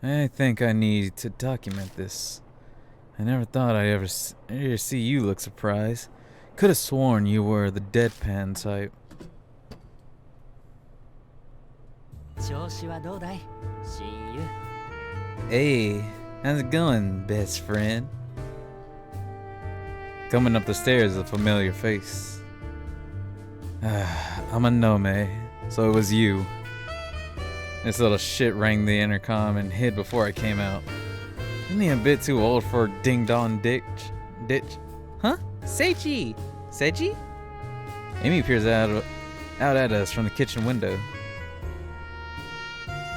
I think I need to document this. I never thought I'd ever see you look surprised. Could have sworn you were the deadpan type. 調子はどうだい親友 Hey, how's it going, best friend? Coming up the stairs is a familiar face. I'm a Nome, so it was you. This little shit rang the intercom and hid before I came out. Isn't he a bit too old for ding-dong ditch? Huh? Seiji! Seiji? Amy peers out at us from the kitchen window.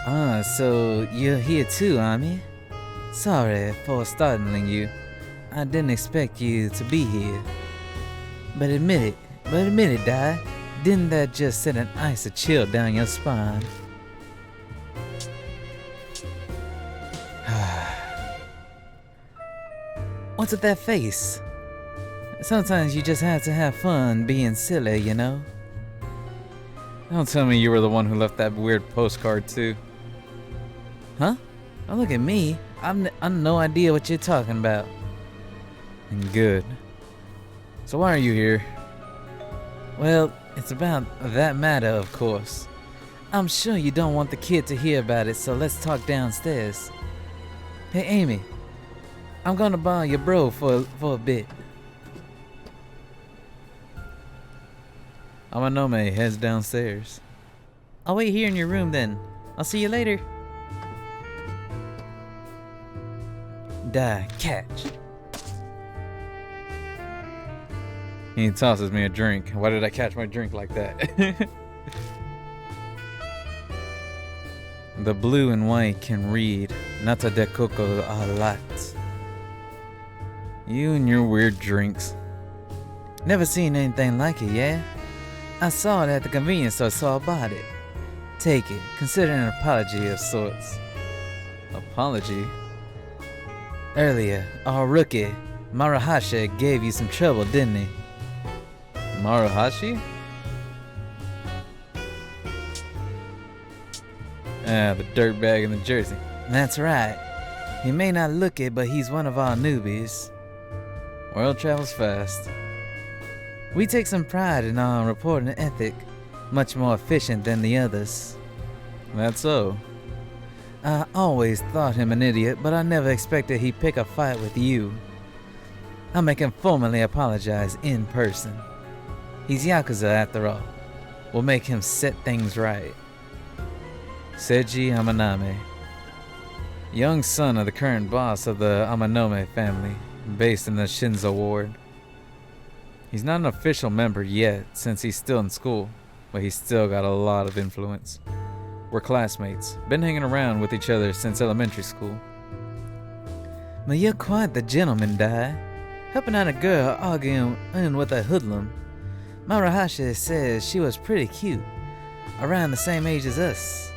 Ah, so you're here too, Ami? Sorry for startling you. I didn't expect you to be here. But admit it, Di. Didn't that just send an icy chill down your spine? What's with that face? Sometimes you just have to have fun being silly, you know? Don't tell me you were the one who left that weird postcard too. Huh? Don't look at me. I'm no idea what you're talking about. Good. So why are you here? Well, it's about that matter, of course. I'm sure you don't want the kid to hear about it, so let's talk downstairs. Hey, Amy. I'm gonna borrow your bro for a bit. Amanome heads downstairs. I'll wait here in your room then. I'll see you later. Die, catch. He tosses me a drink. Why did I catch my drink like that? The blue and white can read Nata de Coco a lot. You and your weird drinks. Never seen anything like it, yeah? I saw it at the convenience store, so I bought it. Take it. Consider an apology of sorts. Apology? Earlier, our rookie, Maruhashi, gave you some trouble, didn't he? Maruhashi? Ah, the dirtbag in the jersey. That's right. He may not look it, but he's one of our newbies. World travels fast. We take some pride in our reporting ethic, much more efficient than the others. That's so. I always thought him an idiot, but I never expected he'd pick a fight with you. I'll make him formally apologize in person. He's Yakuza after all. We'll make him set things right. Seiji Amaname, young son of the current boss of the Amanome family, based in the Shinzo ward. He's not an official member yet, since he's still in school, but he's still got a lot of influence. We're classmates, been hanging around with each other since elementary school. But you're quite the gentleman, Dai. Helping out a girl arguing with a hoodlum. Maruhashi says she was pretty cute, around the same age as us.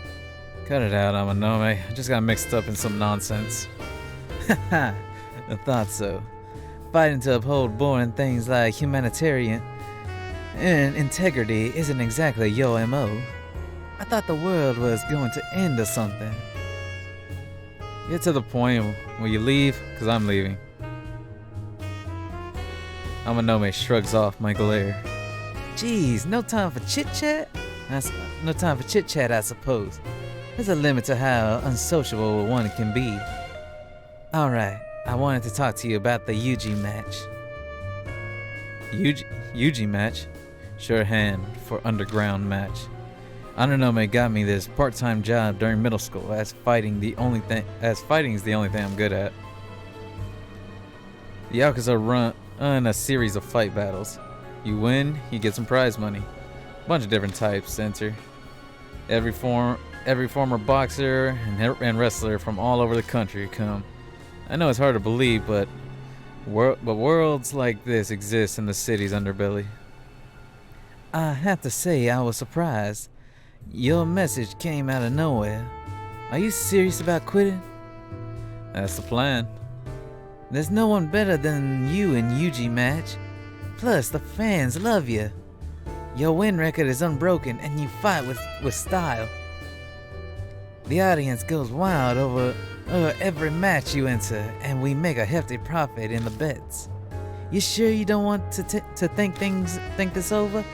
Cut it out, Amanome. I just got mixed up in some nonsense. Haha, I thought so. Fighting to uphold boring things like humanitarian and integrity isn't exactly your MO. I thought the world was going to end or something. Get to the point. Will you leave? Because I'm leaving. Amanome shrugs off my glare. Geez, no time for chit-chat? No time for chit-chat, I suppose. There's a limit to how unsociable one can be. Alright, I wanted to talk to you about the Yuji match. Yuji match? Shorthand for underground match. Ananome got me this part-time job during middle school as fighting is the only thing I'm good at. The Yakuza run a series of fight battles. You win, you get some prize money. A bunch of different types enter. Every former boxer and wrestler from all over the country come. I know it's hard to believe, but worlds like this exist in the city's underbelly. I have to say I was surprised. Your message came out of nowhere. Are you serious about quitting? That's the plan. There's no one better than you in Yuji match. Plus, the fans love you. Your win record is unbroken and you fight with style. The audience goes wild over every match you enter, and we make a hefty profit in the bets. You sure you don't want to think this over?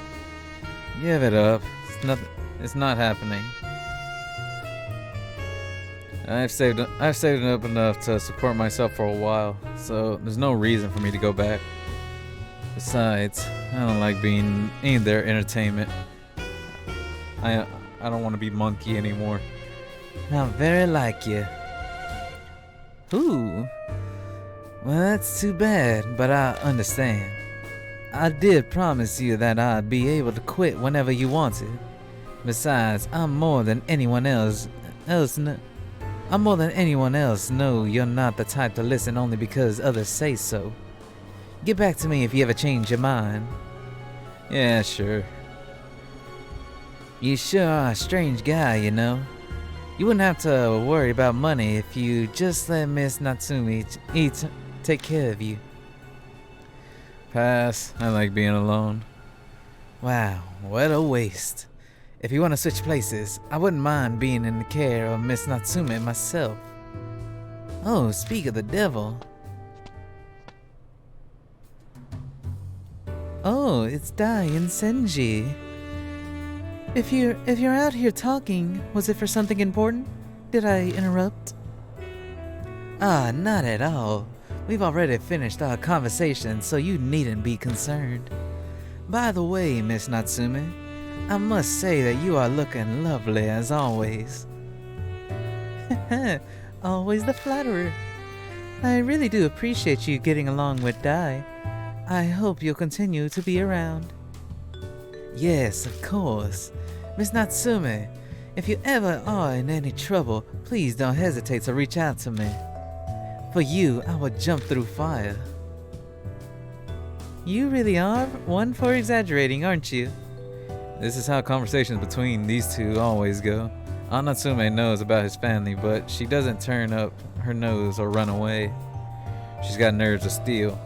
Give it up. It's not happening. I've saved up enough to support myself for a while, so there's no reason for me to go back. Besides, I don't like being in their entertainment. I don't want to be monkey anymore. Not very like you. Ooh. Well, that's too bad, but I understand. I did promise you that I'd be able to quit whenever you wanted. Besides, I'm more than anyone else know you're not the type to listen only because others say so. Get back to me if you ever change your mind. Yeah, sure. You sure are a strange guy, you know. You wouldn't have to worry about money if you just let Miss Natsumi take care of you. Pass. I like being alone. Wow, what a waste. If you want to switch places, I wouldn't mind being in the care of Miss Natsume myself. Oh, speak of the devil. Oh, it's Dai and Senji. If you're out here talking, was it for something important? Did I interrupt? Ah, not at all. We've already finished our conversation, so you needn't be concerned. By the way, Miss Natsume, I must say that you are looking lovely as always. Always the flatterer. I really do appreciate you getting along with Dai. I hope you'll continue to be around. Yes, of course. Miss Natsume, if you ever are in any trouble, please don't hesitate to reach out to me. For you, I would jump through fire. You really are one for exaggerating, aren't you? This is how conversations between these two always go. Natsume knows about his family, but she doesn't turn up her nose or run away. She's got nerves of steel.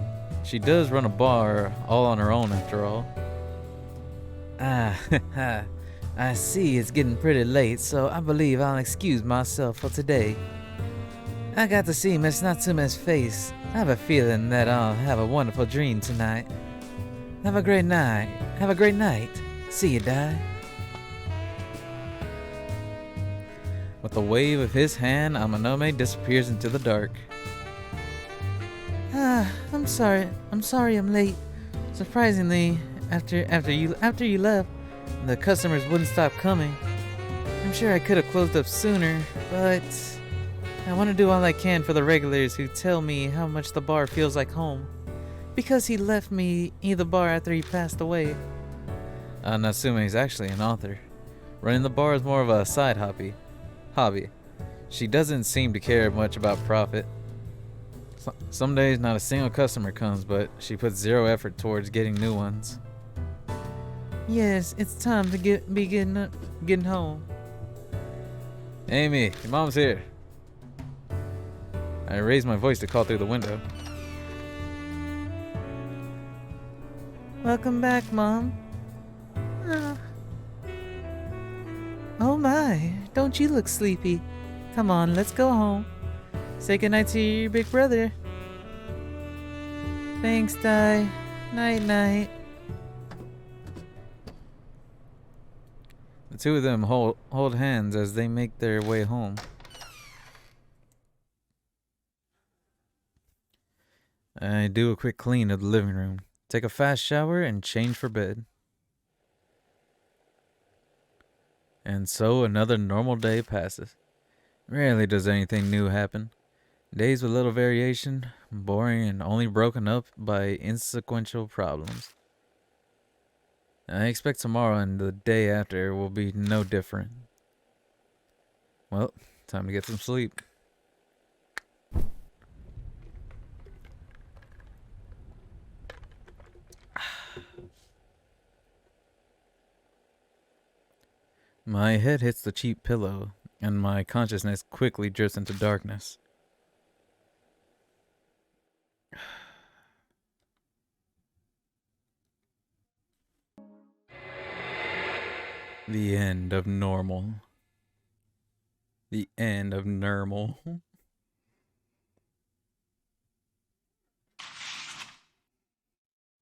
She does run a bar all on her own after all. Ah, I see it's getting pretty late, so I believe I'll excuse myself for today. I got to see Miss Natsume's face. I have a feeling that I'll have a wonderful dream tonight. Have a great night. See you, Dai. With a wave of his hand, Amanome disappears into the dark. I'm sorry I'm late. Surprisingly, after you left, the customers wouldn't stop coming. I'm sure I could have closed up sooner, but I want to do all I can for the regulars who tell me how much the bar feels like home. Because he left me the bar after he passed away. Natsume is actually an author. Running the bar is more of a side hobby. She doesn't seem to care much about profit. Some days not a single customer comes, but she puts zero effort towards getting new ones. Yes, it's time to getting home. Amy, your mom's here. I raised my voice to call through the window. Welcome back, Mom. Oh my, don't you look sleepy? Come on, let's go home. Say goodnight to your big brother. Thanks, Dai. Night. The two of them hold hands as they make their way home. I do a quick clean of the living room, take a fast shower, and change for bed. And so another normal day passes. Rarely does anything new happen. Days with little variation, boring and only broken up by insequential problems. I expect tomorrow and the day after will be no different. Well, time to get some sleep. My head hits the cheap pillow, and my consciousness quickly drifts into darkness. The end of normal. The end of normal.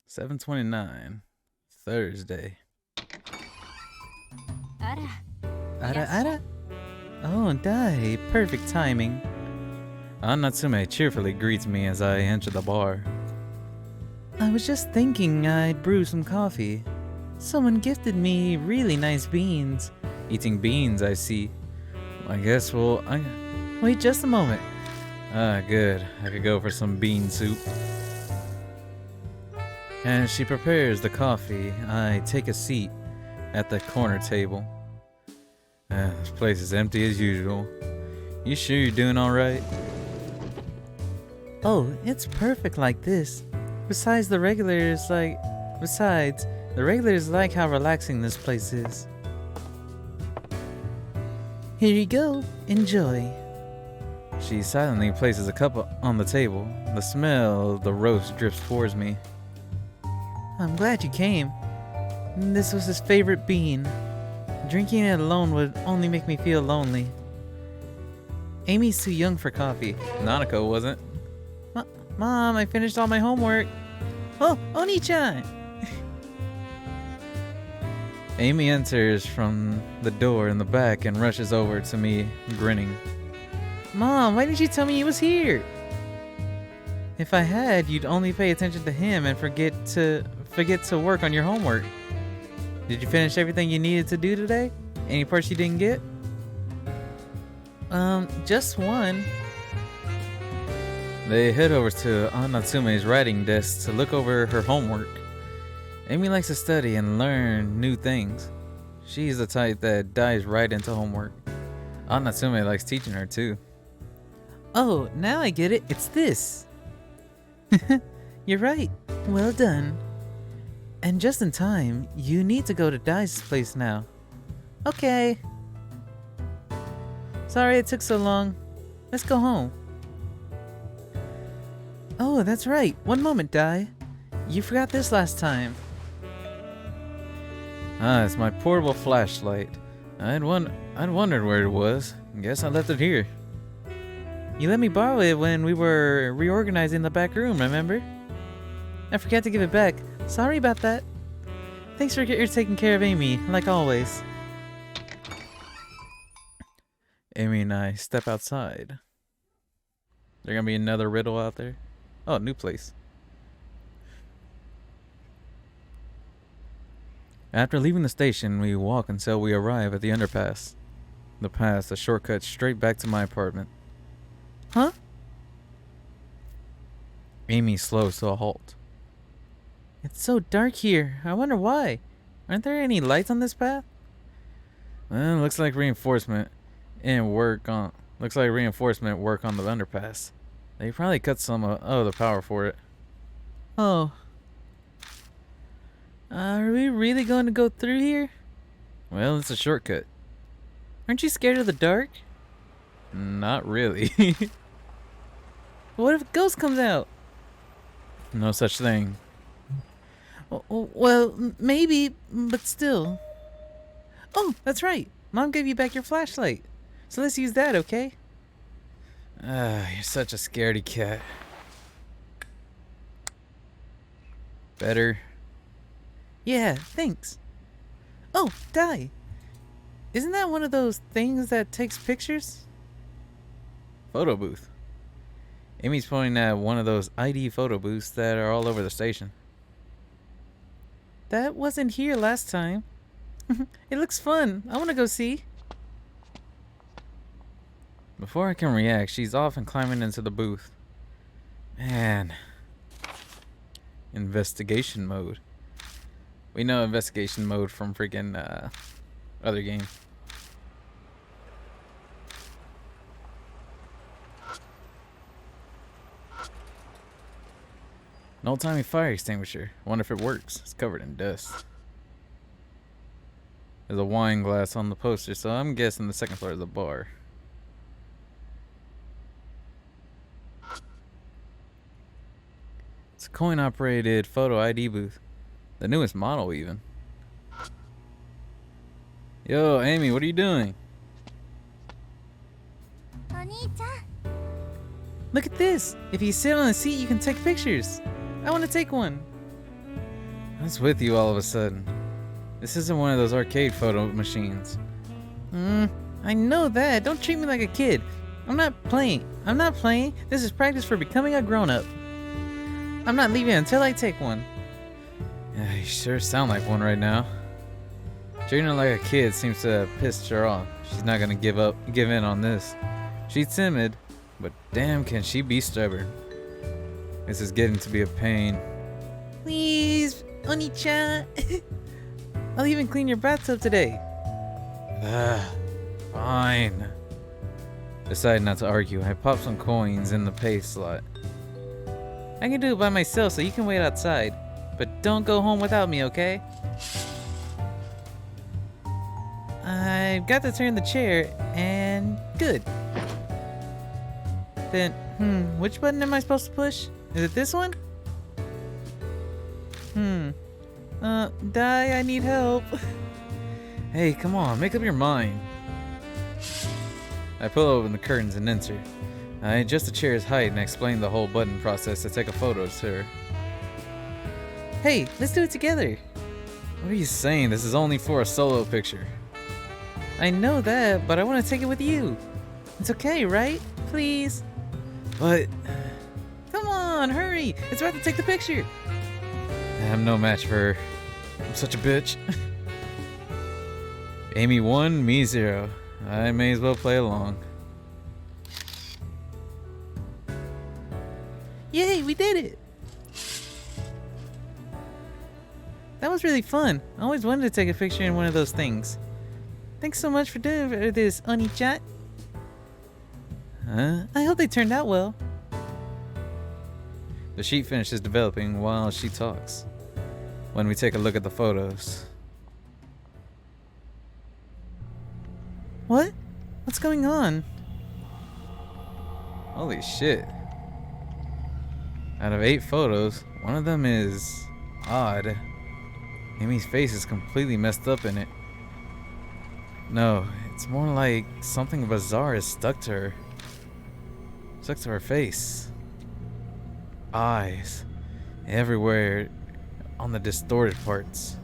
7:29, Thursday. あら、 Ara ara. Oh, Dai, perfect timing. Natsume cheerfully greets me as I enter the bar. I was just thinking I'd brew some coffee. Someone gifted me really nice beans. Eating beans, I see. I guess wait just a moment. Ah, good. I could go for some bean soup. As she prepares the coffee, I take a seat at the corner table. This place is empty as usual. You sure you're doing alright? Oh, it's perfect like this. Besides, the regulars like how relaxing this place is. Here you go. Enjoy. She silently places a cup on the table. The smell of the roast drips towards me. I'm glad you came. This was his favorite bean. Drinking it alone would only make me feel lonely. Amy's too young for coffee. Nanako wasn't. Mom, I finished all my homework. Oh, Oni-chan! Amy enters from the door in the back and rushes over to me, grinning. Mom, why didn't you tell me he was here? If I had, you'd only pay attention to him and forget to work on your homework. Did you finish everything you needed to do today? Any parts you didn't get? Just one. They head over to Natsume's writing desk to look over her homework. Amy likes to study and learn new things. She's the type that dives right into homework. Natsume likes teaching her too. Oh, now I get it. It's this. You're right. Well done. And just in time, you need to go to Dai's place now. Okay. Sorry it took so long. Let's go home. Oh, that's right. One moment, Dai. You forgot this last time. It's my portable flashlight. I'd wondered where it was. Guess I left it here. You let me borrow it when we were reorganizing the back room, remember? I forgot to give it back. Sorry about that. Thanks for taking care of Amy, like always. Amy and I step outside. There gonna be another riddle out there? Oh, new place. After leaving the station, we walk until we arrive at the underpass. The pass, a shortcut straight back to my apartment. Huh? Amy slows to a halt. It's so dark here. I wonder why. Aren't there any lights on this path? Well, looks like reinforcement work on the underpass. They probably cut some of the power for it. Oh. Are we really going to go through here? Well, it's a shortcut. Aren't you scared of the dark? Not really. What if a ghost comes out? No such thing. Well, maybe, but still. Oh, that's right. Mom gave you back your flashlight. So let's use that, okay? You're such a scaredy cat. Better. Yeah, thanks. Oh, Dai. Isn't that one of those things that takes pictures? Photo booth. Amy's pointing at one of those ID photo booths that are all over the station. That wasn't here last time. It looks fun. I want to go see. Before I can react, she's off and climbing into the booth. Man. Investigation mode. We know investigation mode from freaking other game. An old-timey fire extinguisher. Wonder if it works. It's covered in dust. There's a wine glass on the poster, so I'm guessing the second floor is a bar. It's a coin-operated photo ID booth. The newest model, even. Yo, Amy, what are you doing? お兄ちゃん Look at this. If you sit on the seat, you can take pictures. I want to take one. What's with you all of a sudden? This isn't one of those arcade photo machines. I know that. Don't treat me like a kid. I'm not playing. This is practice for becoming a grown-up. I'm not leaving until I take one. Yeah, you sure sound like one right now. Treating her like a kid seems to have pissed her off. She's not gonna give in on this. She's timid, but damn can she be stubborn. This is getting to be a pain. Please, Oni-chan. I'll even clean your bathtub today. Fine. Decided not to argue. I popped some coins in the pay slot. I can do it by myself, so you can wait outside. But don't go home without me, okay? I've got to turn the chair, and good. Then, which button am I supposed to push? Is it this one? Dai, I need help. Hey, come on, make up your mind. I pull open the curtains and enter. I adjust the chair's height and explain the whole button process to take a photo to her. Hey, let's do it together. What are you saying? This is only for a solo picture. I know that, but I want to take it with you. It's okay, right? Please. But... Come on, hurry! It's about to take the picture. I'm no match for her. I'm such a bitch. Amy 1, me 0. I may as well play along. Yay, we did it! That was really fun. I always wanted to take a picture in one of those things. Thanks so much for doing this, Oni-chan. I hope they turned out well. The sheet finishes developing while she talks. When we take a look at the photos. What? What's going on? Holy shit. Out of 8 photos, one of them is odd. Amy's face is completely messed up in it. No, it's more like something bizarre is stuck to her. Stuck to her face. Eyes. Everywhere on the distorted parts.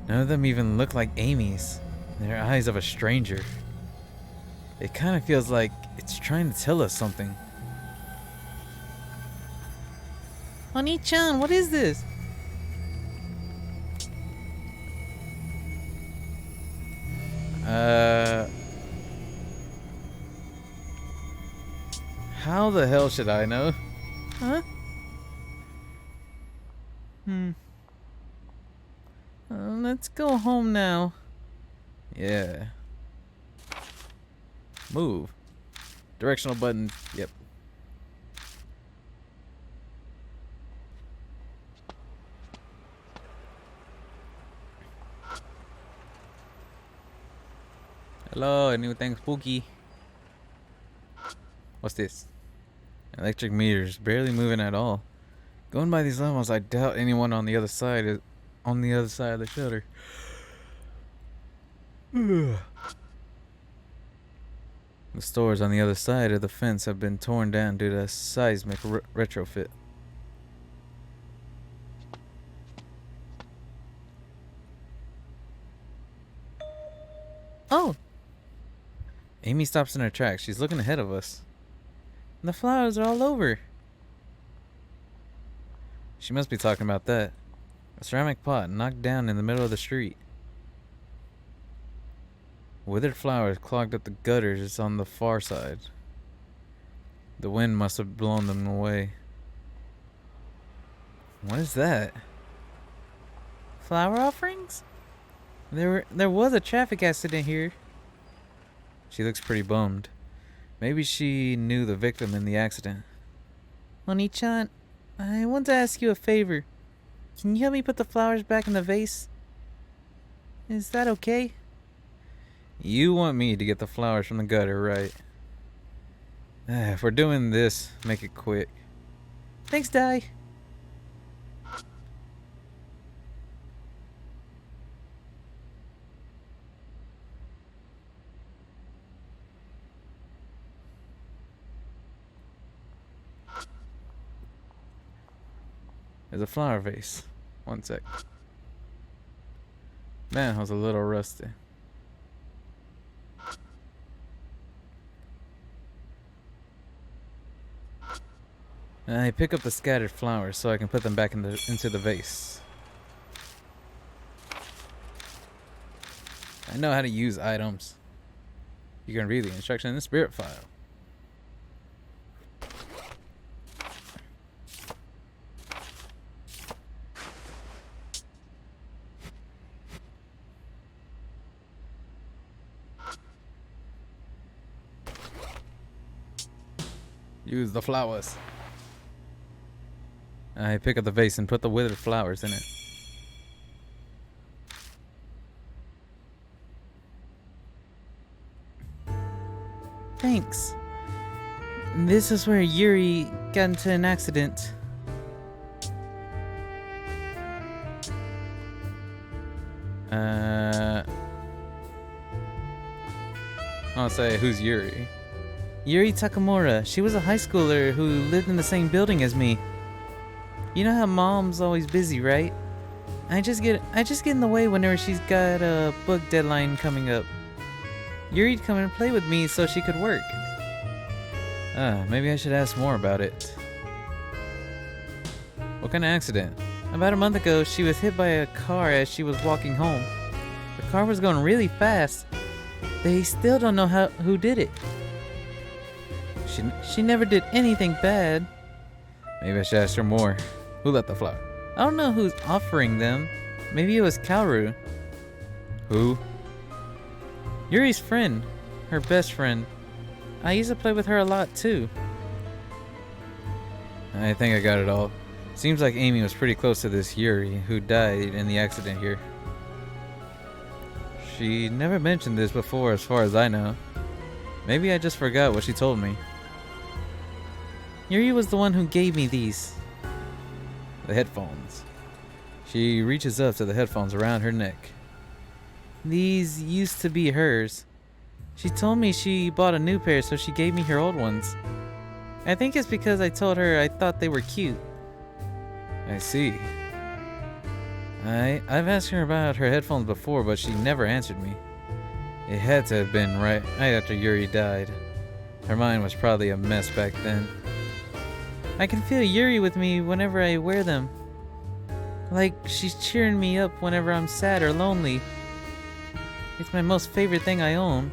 None of them even look like Amy's. They're eyes of a stranger. It kind of feels like it's trying to tell us something. Oni-chan, what is this? How the hell should I know? Huh? Let's go home now. Yeah. Move. Directional button. Yep. Hello, anything spooky? What's this? Electric meters, barely moving at all. Going by these levels, I doubt anyone on the other side is on the other side of the shutter. The stores on the other side of the fence have been torn down due to a seismic retrofit. Oh! Amy stops in her tracks. She's looking ahead of us. And the flowers are all over. She must be talking about that. A ceramic pot knocked down in the middle of the street. Withered flowers clogged up the gutters on the far side. The wind must have blown them away. What is that? Flower offerings? There was a traffic accident here. She looks pretty bummed. Maybe she knew the victim in the accident. Oni-chan, I want to ask you a favor. Can you help me put the flowers back in the vase? Is that okay? You want me to get the flowers from the gutter, right? If we're doing this, make it quick. Thanks, Dai. There's a flower vase. One sec. Manhole's a little rusty. I pick up the scattered flowers so I can put them back into the vase. I know how to use items. You can read the instruction in the spirit file. Use the flowers. I pick up the vase and put the withered flowers in it. Thanks. This is where Yuri got into an accident. I'll say, who's Yuri? Yuri Takamura. She was a high schooler who lived in the same building as me. You know how mom's always busy, right? I just get in the way whenever she's got a book deadline coming up. Yuri'd come and play with me so she could work. Maybe I should ask more about it. What kind of accident? About a month ago, she was hit by a car as she was walking home. The car was going really fast. They still don't know who did it. She never did anything bad. Maybe I should ask her more. Who left the flower? I don't know who's offering them. Maybe it was Kaoru. Who? Yuri's friend. Her best friend. I used to play with her a lot too. I think I got it all. Seems like Amy was pretty close to this Yuri who died in the accident here. She never mentioned this before as far as I know. Maybe I just forgot what she told me. Yuri was the one who gave me these. The headphones. She reaches up to the headphones around her neck. These used to be hers. She told me she bought a new pair, so she gave me her old ones. I think it's because I told her I thought they were cute. I see. I've asked her about her headphones before, but she never answered me. It had to have been right after Yuri died. Her mind was probably a mess back then. I can feel Yuri with me whenever I wear them. Like she's cheering me up whenever I'm sad or lonely. It's my most favorite thing I own.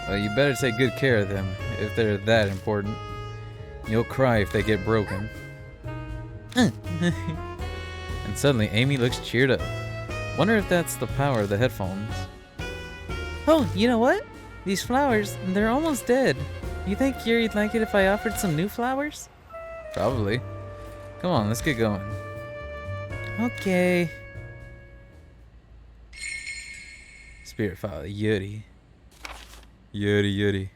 Well, you better take good care of them if they're that important. You'll cry if they get broken. And suddenly Amy looks cheered up. Wonder if that's the power of the headphones. Oh, you know what? These flowers, they're almost dead. You think Yuri'd like it if I offered some new flowers? Probably. Come on, let's get going. Okay. Spirit file, Yuri. Yuri.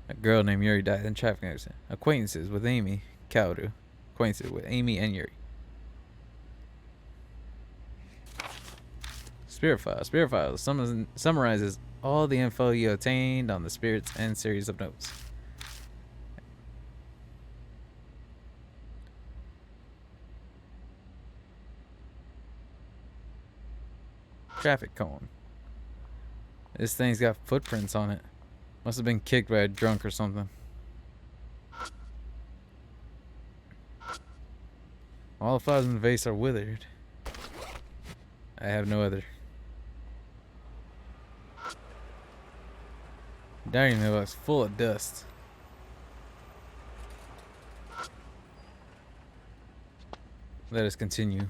A girl named Yuri died in a traffic accident. Acquaintances with Amy, Kaoru. Acquaintances with Amy and Yuri. Spirit file summarizes all the info you obtained on the spirits and series of notes. Traffic cone. This thing's got footprints on it. Must have been kicked by a drunk or something. All the flowers in the vase are withered. I have no other. Diary mailbox full of dust. Let us continue.